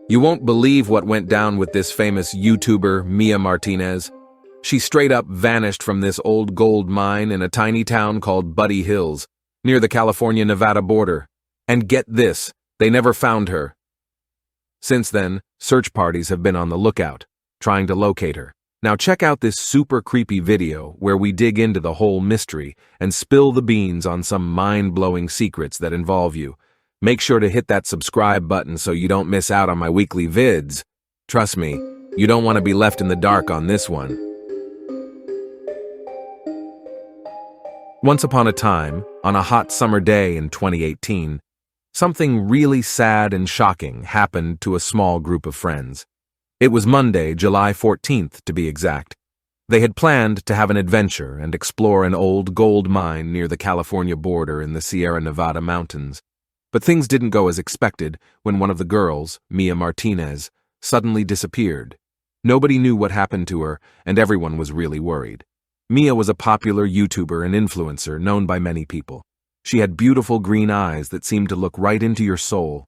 You won't believe what went down with this famous YouTuber Mia Martinez. She straight up vanished from this old gold mine in a tiny town called Buddy Hills, near the California-Nevada border. And get this, they never found her. Since then, search parties have been on the lookout, trying to locate her. Now check out this super creepy video where we dig into the whole mystery and spill the beans on some mind-blowing secrets that involve you. Make sure to hit that subscribe button so you don't miss out on my weekly vids. Trust me, you don't want to be left in the dark on this one. Once upon a time, on a hot summer day in 2018, something really sad and shocking happened to a small group of friends. It was Monday, July 14th to be exact. They had planned to have an adventure and explore an old gold mine near the California border in the Sierra Nevada mountains. But things didn't go as expected when one of the girls, Mia Martinez, suddenly disappeared. Nobody knew what happened to her, and everyone was really worried. Mia was a popular YouTuber and influencer known by many people. She had beautiful green eyes that seemed to look right into your soul.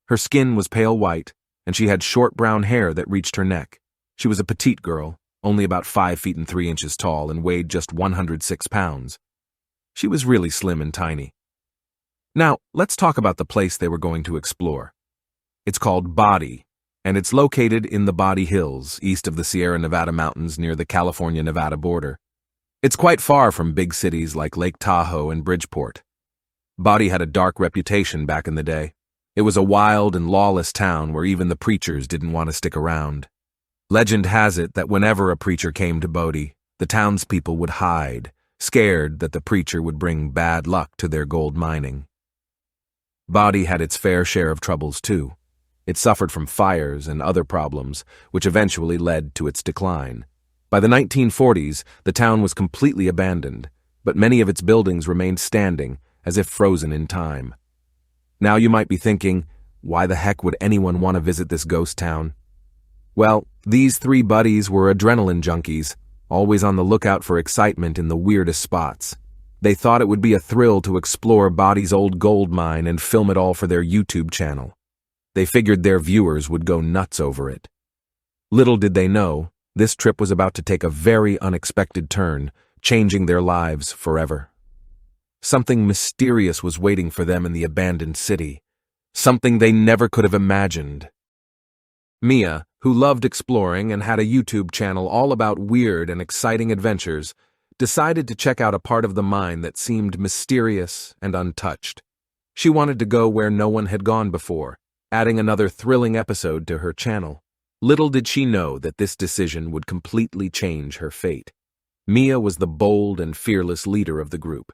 Her skin was pale white, and she had short brown hair that reached her neck. She was a petite girl, only about 5 feet and 3 inches tall, and weighed just 106 pounds. She was really slim and tiny. Now, let's talk about the place they were going to explore. It's called Body, and it's located in the Body Hills, east of the Sierra Nevada mountains near the California-Nevada border. It's quite far from big cities like Lake Tahoe and Bridgeport. Body had a dark reputation back in the day. It was a wild and lawless town where even the preachers didn't want to stick around. Legend has it that whenever a preacher came to Body, the townspeople would hide, scared that the preacher would bring bad luck to their gold mining. Body had its fair share of troubles too. It suffered from fires and other problems, which eventually led to its decline. By the 1940s, the town was completely abandoned, but many of its buildings remained standing, as if frozen in time. Now you might be thinking, why the heck would anyone want to visit this ghost town? Well, these 3 buddies were adrenaline junkies, always on the lookout for excitement in the weirdest spots. They thought it would be a thrill to explore Body's old gold mine and film it all for their YouTube channel. They figured their viewers would go nuts over it. Little did they know, this trip was about to take a very unexpected turn, changing their lives forever. Something mysterious was waiting for them in the abandoned city, something they never could have imagined. Mia, who loved exploring and had a YouTube channel all about weird and exciting adventures, decided to check out a part of the mine that seemed mysterious and untouched. She wanted to go where no one had gone before, adding another thrilling episode to her channel. Little did she know that this decision would completely change her fate. Mia was the bold and fearless leader of the group.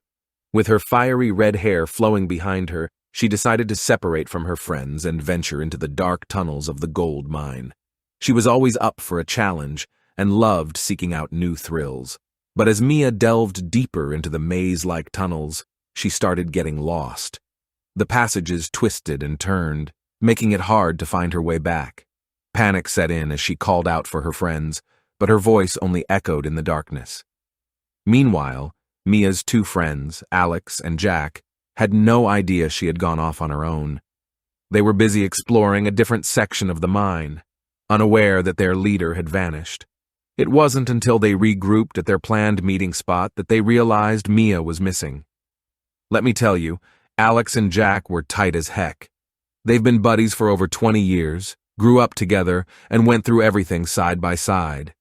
With her fiery red hair flowing behind her, she decided to separate from her friends and venture into the dark tunnels of the gold mine. She was always up for a challenge and loved seeking out new thrills. But as Mia delved deeper into the maze-like tunnels, she started getting lost. The passages twisted and turned, making it hard to find her way back. Panic set in as she called out for her friends, but her voice only echoed in the darkness. Meanwhile, Mia's 2 friends, Alex and Jack, had no idea she had gone off on her own. They were busy exploring a different section of the mine, unaware that their leader had vanished. It wasn't until they regrouped at their planned meeting spot that they realized Mia was missing. Let me tell you, Alex and Jack were tight as heck. They've been buddies for over 20 years, grew up together, and went through everything side by side.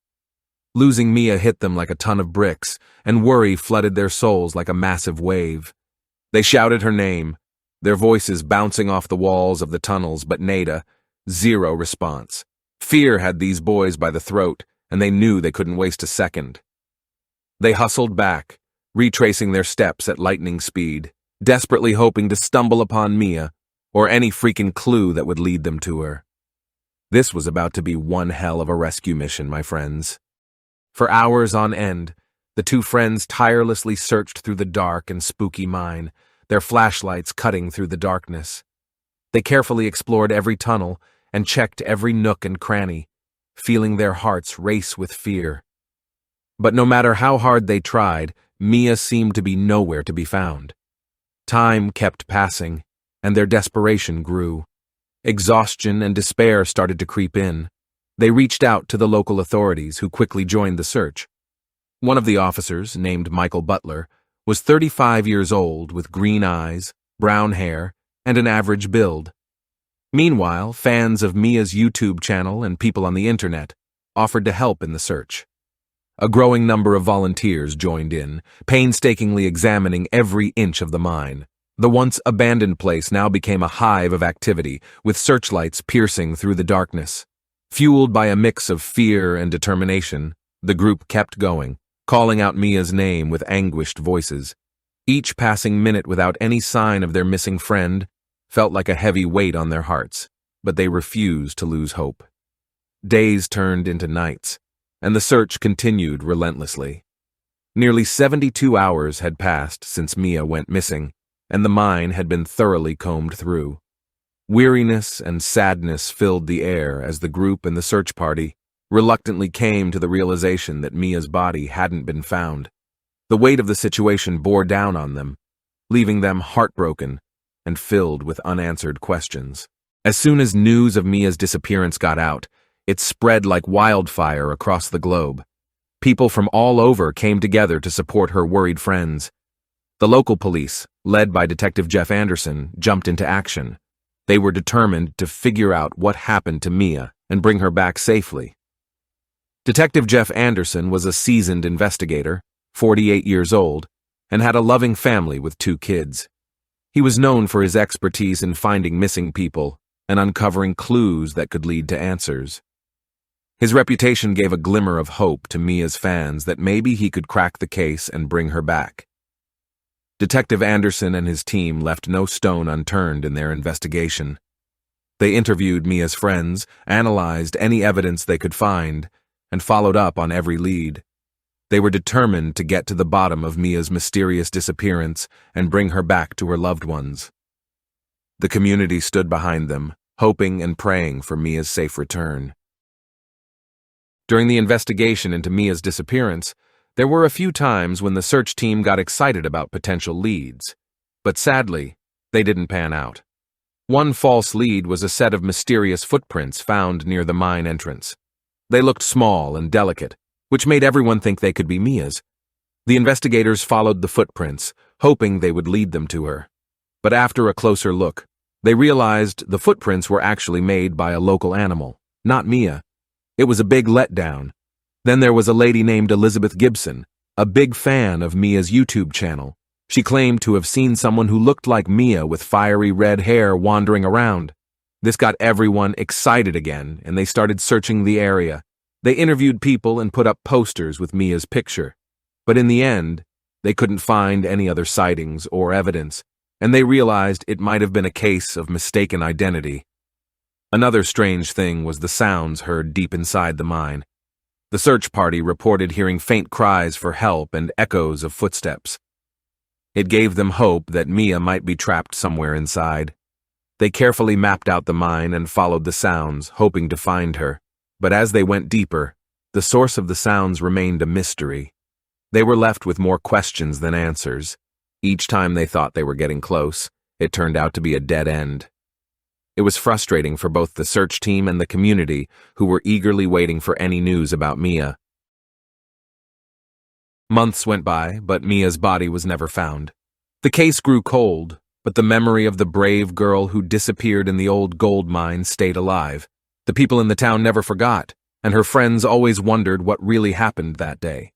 Losing Mia hit them like a ton of bricks, and worry flooded their souls like a massive wave. They shouted her name, their voices bouncing off the walls of the tunnels, but nada, zero response. Fear had these boys by the throat, and they knew they couldn't waste a second. They hustled back, retracing their steps at lightning speed, desperately hoping to stumble upon Mia, or any freaking clue that would lead them to her. This was about to be one hell of a rescue mission, my friends. For hours on end, the 2 friends tirelessly searched through the dark and spooky mine, their flashlights cutting through the darkness. They carefully explored every tunnel and checked every nook and cranny, feeling their hearts race with fear. But no matter how hard they tried, Mia seemed to be nowhere to be found. Time kept passing, and their desperation grew. Exhaustion and despair started to creep in. They reached out to the local authorities, who quickly joined the search. One of the officers, named Michael Butler, was 35 years old with green eyes, brown hair, and an average build. Meanwhile, fans of Mia's YouTube channel and people on the internet offered to help in the search. A growing number of volunteers joined in, painstakingly examining every inch of the mine. The once abandoned place now became a hive of activity, with searchlights piercing through the darkness. Fueled by a mix of fear and determination, the group kept going, calling out Mia's name with anguished voices. Each passing minute without any sign of their missing friend felt like a heavy weight on their hearts, but they refused to lose hope. Days turned into nights, and the search continued relentlessly. Nearly 72 hours had passed since Mia went missing, and the mine had been thoroughly combed through. Weariness and sadness filled the air as the group and the search party reluctantly came to the realization that Mia's body hadn't been found. The weight of the situation bore down on them, leaving them heartbroken and filled with unanswered questions. As soon as news of Mia's disappearance got out, it spread like wildfire across the globe. People from all over came together to support her worried friends. The local police, led by Detective Jeff Anderson, jumped into action. They were determined to figure out what happened to Mia and bring her back safely. Detective Jeff Anderson was a seasoned investigator, 48 years old, and had a loving family with 2 kids. He was known for his expertise in finding missing people and uncovering clues that could lead to answers. His reputation gave a glimmer of hope to Mia's fans that maybe he could crack the case and bring her back. Detective Anderson and his team left no stone unturned in their investigation. They interviewed Mia's friends, analyzed any evidence they could find, and followed up on every lead. They were determined to get to the bottom of Mia's mysterious disappearance and bring her back to her loved ones. The community stood behind them, hoping and praying for Mia's safe return. During the investigation into Mia's disappearance, there were a few times when the search team got excited about potential leads, but sadly, they didn't pan out. One false lead was a set of mysterious footprints found near the mine entrance. They looked small and delicate, which made everyone think they could be Mia's. The investigators followed the footprints, hoping they would lead them to her. But after a closer look, they realized the footprints were actually made by a local animal, not Mia. It was a big letdown. Then there was a lady named Elizabeth Gibson, a big fan of Mia's YouTube channel. She claimed to have seen someone who looked like Mia with fiery red hair wandering around. This got everyone excited again, and they started searching the area. They interviewed people and put up posters with Mia's picture. But in the end, they couldn't find any other sightings or evidence, and they realized it might have been a case of mistaken identity. Another strange thing was the sounds heard deep inside the mine. The search party reported hearing faint cries for help and echoes of footsteps. It gave them hope that Mia might be trapped somewhere inside. They carefully mapped out the mine and followed the sounds, hoping to find her. But as they went deeper, the source of the sounds remained a mystery. They were left with more questions than answers. Each time they thought they were getting close, it turned out to be a dead end. It was frustrating for both the search team and the community, who were eagerly waiting for any news about Mia. Months went by, but Mia's body was never found. The case grew cold, but the memory of the brave girl who disappeared in the old gold mine stayed alive. The people in the town never forgot, and her friends always wondered what really happened that day.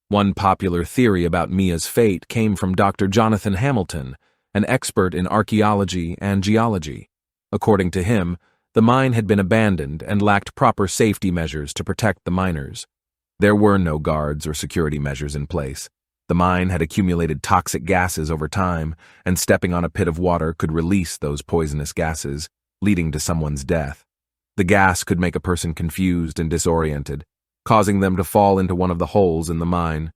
One popular theory about Mia's fate came from Dr. Jonathan Hamilton, an expert in archaeology and geology. According to him, the mine had been abandoned and lacked proper safety measures to protect the miners. There were no guards or security measures in place. The mine had accumulated toxic gases over time, and stepping on a pit of water could release those poisonous gases, leading to someone's death. The gas could make a person confused and disoriented, causing them to fall into one of the holes in the mine.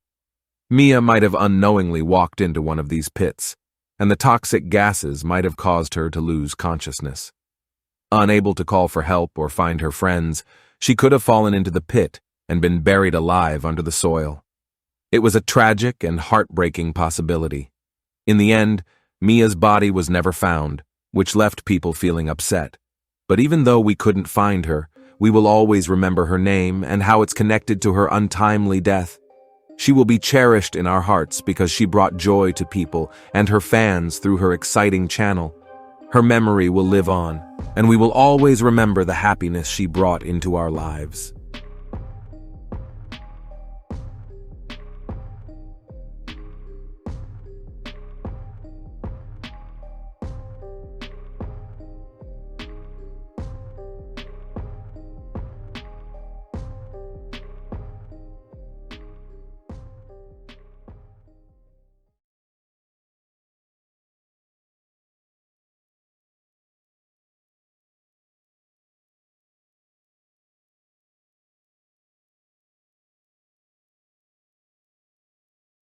Mia might have unknowingly walked into one of these pits, and the toxic gases might have caused her to lose consciousness. Unable to call for help or find her friends, she could have fallen into the pit and been buried alive under the soil. It was a tragic and heartbreaking possibility. In the end, Mia's body was never found, which left people feeling upset. But even though we couldn't find her, we will always remember her name and how it's connected to her untimely death. She will be cherished in our hearts because she brought joy to people and her fans through her exciting channel. Her memory will live on, and we will always remember the happiness she brought into our lives.